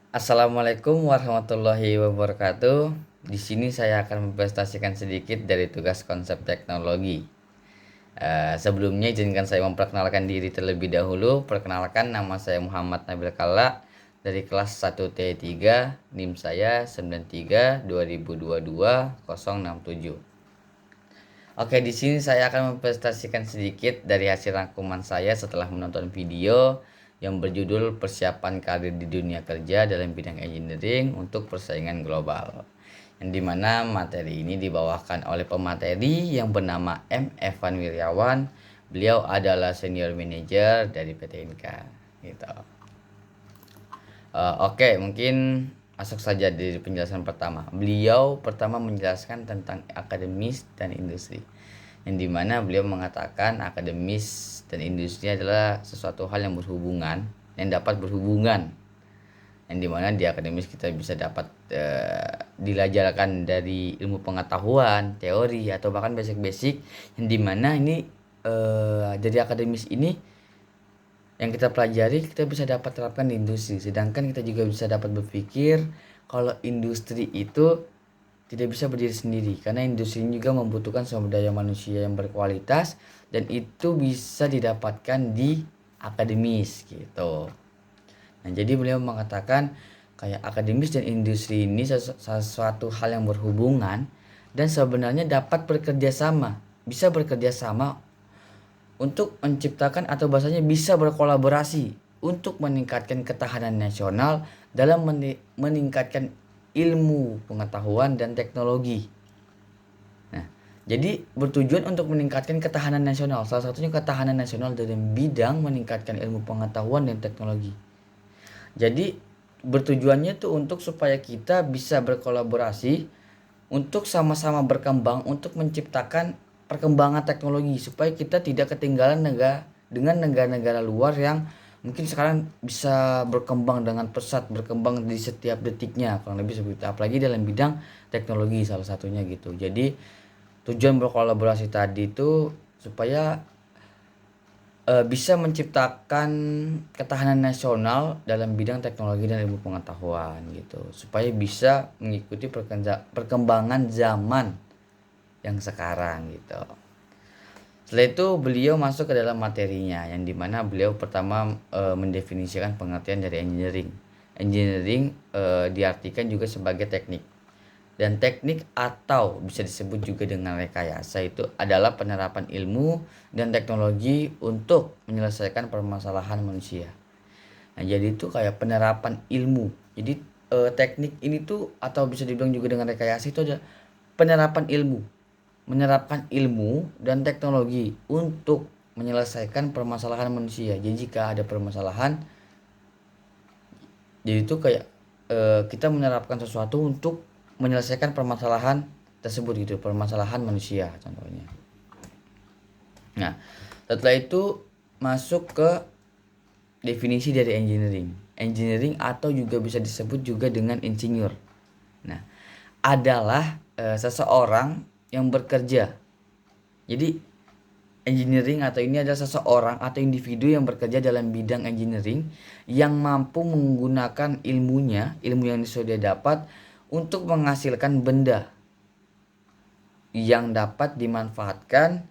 Assalamualaikum warahmatullahi wabarakatuh. Di sini saya akan mempresentasikan sedikit dari tugas konsep teknologi. Sebelumnya izinkan saya memperkenalkan diri terlebih dahulu. Perkenalkan, nama saya Muhammad Nabil Kala dari kelas 1T3, NIM saya 93 2022 067. Oke, di sini saya akan mempresentasikan sedikit dari hasil rangkuman saya setelah menonton video yang berjudul Persiapan Karir di Dunia Kerja dalam Bidang Engineering untuk Persaingan Global. Yang dimana materi ini dibawakan oleh pemateri yang bernama M. Evan Wiryawan. Beliau adalah Senior Manager dari PT Inka. Gitu. Oke, mungkin masuk saja dari penjelasan pertama. Beliau pertama menjelaskan tentang akademis dan industri, yang dimana beliau mengatakan akademis dan industri adalah sesuatu hal yang berhubungan, yang dapat berhubungan, yang dimana di akademis kita bisa dapat dilajarkan dari ilmu pengetahuan, teori atau bahkan basic-basic, yang dimana ini dari akademis ini yang kita pelajari kita bisa dapat terapkan di industri, sedangkan kita juga bisa dapat berpikir kalau industri itu tidak bisa berdiri sendiri, karena industri ini juga membutuhkan sumber daya manusia yang berkualitas dan itu bisa didapatkan di akademis gitu. Nah, jadi beliau mengatakan kayak akademis dan industri ini sesuatu hal yang berhubungan dan sebenarnya dapat bekerja sama, bisa bekerja sama untuk menciptakan atau bahasanya bisa berkolaborasi untuk meningkatkan ketahanan nasional dalam meningkatkan ilmu pengetahuan dan teknologi. Nah, jadi bertujuan untuk meningkatkan ketahanan nasional. Salah satunya ketahanan nasional dalam bidang meningkatkan ilmu pengetahuan dan teknologi. Jadi bertujuannya tuh untuk supaya kita bisa berkolaborasi untuk sama-sama berkembang untuk menciptakan perkembangan teknologi supaya kita tidak ketinggalan dengan negara-negara luar yang mungkin sekarang bisa berkembang dengan pesat, berkembang di setiap detiknya, kurang lebih seperti itu. Apalagi dalam bidang teknologi salah satunya gitu. Jadi tujuan berkolaborasi tadi itu supaya bisa menciptakan ketahanan nasional dalam bidang teknologi dan ilmu pengetahuan gitu, supaya bisa mengikuti perkembangan zaman yang sekarang gitu. Setelah itu beliau masuk ke dalam materinya, yang dimana beliau pertama mendefinisikan pengertian dari engineering. Engineering diartikan juga sebagai teknik, dan teknik atau bisa disebut juga dengan rekayasa itu adalah penerapan ilmu dan teknologi untuk menyelesaikan permasalahan manusia. Nah, jadi itu kayak penerapan ilmu. Jadi teknik ini tuh atau bisa dibilang juga dengan rekayasa itu adalah penerapan ilmu. Menerapkan ilmu dan teknologi untuk menyelesaikan permasalahan manusia. Jadi jika ada permasalahan, jadi itu kayak kita menerapkan sesuatu untuk menyelesaikan permasalahan tersebut gitu, permasalahan manusia contohnya. Nah, setelah itu masuk ke definisi dari engineering. Engineering atau juga bisa disebut juga dengan insinyur. Nah, adalah seseorang yang bekerja. Jadi engineering atau ini adalah seseorang atau individu yang bekerja dalam bidang engineering yang mampu menggunakan ilmunya, ilmu yang sudah dapat untuk menghasilkan benda yang dapat dimanfaatkan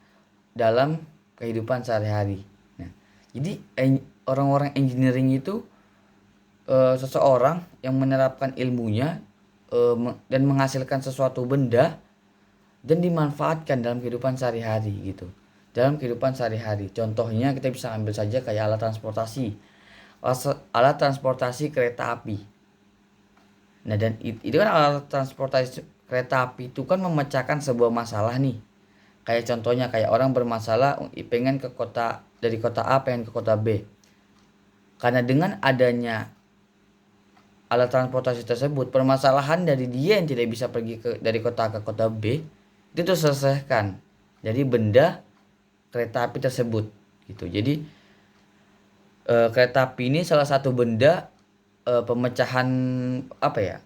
dalam kehidupan sehari-hari. Nah, jadi orang-orang engineering itu seseorang yang menerapkan ilmunya dan menghasilkan sesuatu benda dan dimanfaatkan dalam kehidupan sehari-hari gitu. Dalam kehidupan sehari-hari. Contohnya kita bisa ambil saja kayak alat transportasi. Alat transportasi kereta api. Nah, dan itu kan alat transportasi kereta api itu kan memecahkan sebuah masalah nih. Kayak contohnya kayak orang bermasalah pengen ke kota dari kota A pengen ke kota B. Karena dengan adanya alat transportasi tersebut, permasalahan dari dia yang tidak bisa pergi dari kota A ke kota B itu terselesaikan dari benda kereta api tersebut gitu. Jadi kereta api ini salah satu benda pemecahan apa ya,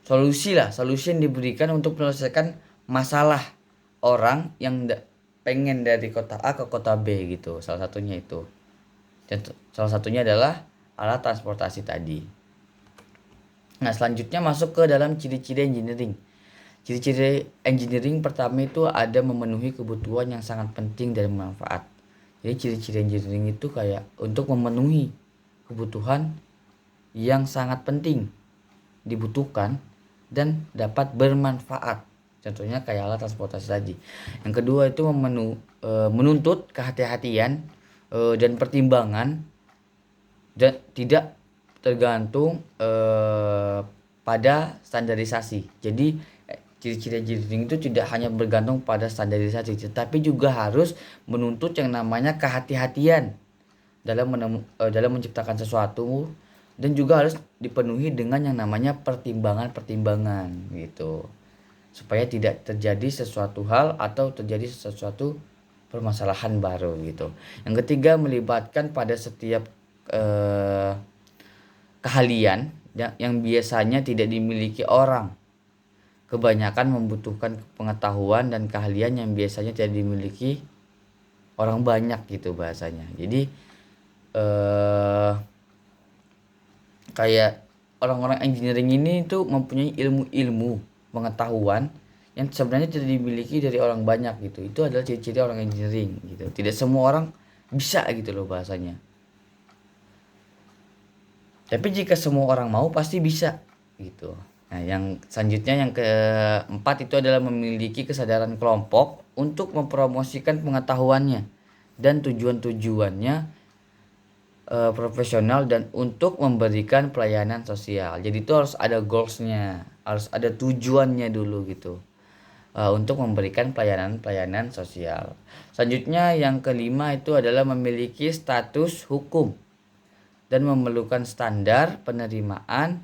solusi yang diberikan untuk menyelesaikan masalah orang yang pengen dari kota A ke kota B gitu. Salah satunya itu. Dan salah satunya adalah alat transportasi tadi. Nah, selanjutnya masuk ke dalam ciri-ciri engineering. Ciri-ciri engineering pertama itu ada memenuhi kebutuhan yang sangat penting dan bermanfaat. Jadi ciri-ciri engineering itu kayak untuk memenuhi kebutuhan yang sangat penting, dibutuhkan, dan dapat bermanfaat. Contohnya kayak alat transportasi tadi. Yang kedua itu menuntut kehati-hatian dan pertimbangan dan tidak tergantung pada standarisasi. Jadi ciri-ciri engineering itu tidak hanya bergantung pada standarisasi, tetapi juga harus menuntut yang namanya kehati-hatian dalam menciptakan sesuatu, dan juga harus dipenuhi dengan yang namanya pertimbangan-pertimbangan gitu, supaya tidak terjadi sesuatu hal atau terjadi sesuatu permasalahan baru gitu. Yang ketiga, melibatkan pada setiap keahlian yang biasanya tidak dimiliki orang. Kebanyakan membutuhkan pengetahuan dan keahlian yang biasanya tidak dimiliki orang banyak gitu bahasanya. Jadi kayak orang-orang engineering ini tuh mempunyai ilmu-ilmu pengetahuan yang sebenarnya tidak dimiliki dari orang banyak gitu. Itu adalah ciri-ciri orang engineering gitu. Tidak semua orang bisa gitu loh bahasanya. Tapi jika semua orang mau pasti bisa gitu. Nah, yang selanjutnya yang keempat itu adalah memiliki kesadaran kelompok untuk mempromosikan pengetahuannya dan tujuan-tujuannya profesional dan untuk memberikan pelayanan sosial. Jadi itu harus ada goalsnya, harus ada tujuannya dulu gitu, untuk memberikan pelayanan sosial. Selanjutnya yang kelima itu adalah memiliki status hukum dan memerlukan standar penerimaan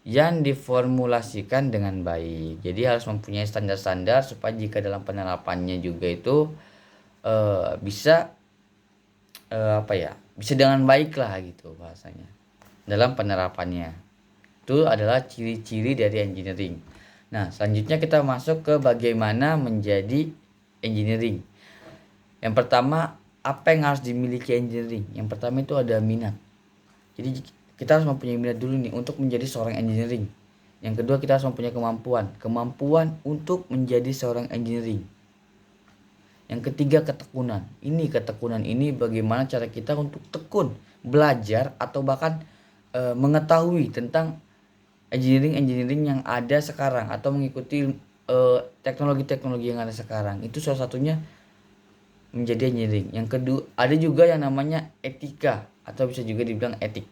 yang diformulasikan dengan baik. Jadi harus mempunyai standar-standar supaya jika dalam penerapannya juga itu bisa bisa dengan baik lah gitu bahasanya dalam penerapannya. Itu adalah ciri-ciri dari engineering. Nah, selanjutnya kita masuk ke bagaimana menjadi engineering. Yang pertama, apa yang harus dimiliki engineering? Yang pertama itu ada minat. Jadi kita harus mempunyai minat dulu nih untuk menjadi seorang engineering. Yang kedua, kita harus mempunyai kemampuan untuk menjadi seorang engineering. Yang ketiga, ketekunan. Ketekunan ini bagaimana cara kita untuk tekun, belajar atau bahkan mengetahui tentang engineering yang ada sekarang atau mengikuti teknologi-teknologi yang ada sekarang. Itu salah satunya menjadi engineering. Yang kedua, ada juga yang namanya etika atau bisa juga dibilang etik.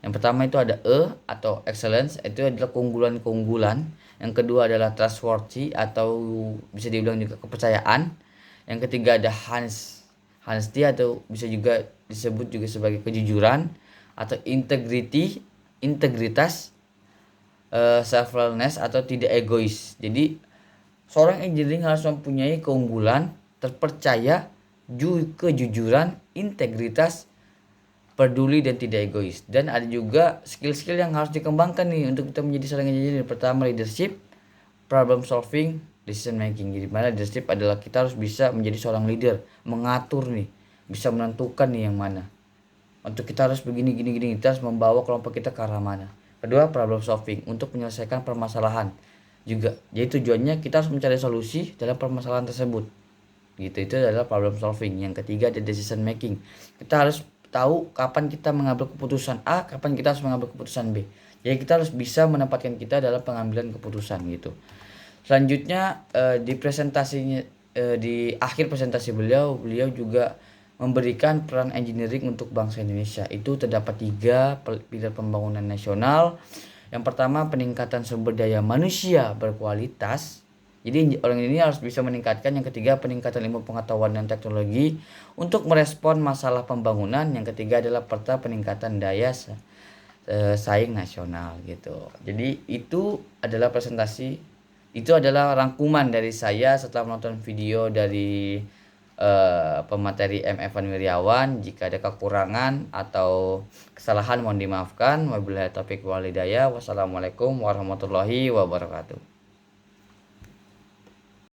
Yang pertama itu ada atau excellence, itu adalah keunggulan-keunggulan. Yang kedua adalah trustworthy atau bisa dibilang juga kepercayaan. Yang ketiga ada honesty atau bisa juga disebut juga sebagai kejujuran atau integritas, selflessness atau tidak egois. Jadi seorang engineering harus mempunyai keunggulan, terpercaya, kejujuran, integritas, peduli dan tidak egois. Dan ada juga skill-skill yang harus dikembangkan nih untuk kita menjadi seorang engineer. Pertama, leadership, problem solving, decision making. Jadi mana leadership adalah kita harus bisa menjadi seorang leader, mengatur nih, bisa menentukan nih yang mana. Untuk kita harus begini, kita harus membawa kelompok kita ke arah mana. Kedua, problem solving, untuk menyelesaikan permasalahan juga. Jadi tujuannya kita harus mencari solusi dalam permasalahan tersebut. Gitu, itu adalah problem solving. Yang ketiga ada decision making. Kita harus tahu kapan kita mengambil keputusan A, kapan kita harus mengambil keputusan B. Jadi kita harus bisa menempatkan kita dalam pengambilan keputusan gitu. Selanjutnya di presentasinya, di akhir presentasi beliau juga memberikan peran engineering untuk bangsa Indonesia. Itu terdapat 3 pilar pembangunan nasional. Yang pertama, peningkatan sumber daya manusia berkualitas. Jadi orang ini harus bisa meningkatkan. Yang ketiga, peningkatan ilmu pengetahuan dan teknologi untuk merespon masalah pembangunan. Yang ketiga adalah peningkatan daya saing nasional gitu. Jadi itu adalah presentasi, itu adalah rangkuman dari saya setelah menonton video dari pemateri M. Evan Wiryawan. Jika ada kekurangan atau kesalahan mohon dimaafkan. Wabillahi taufiq wal hidayah. Wassalamualaikum warahmatullahi wabarakatuh.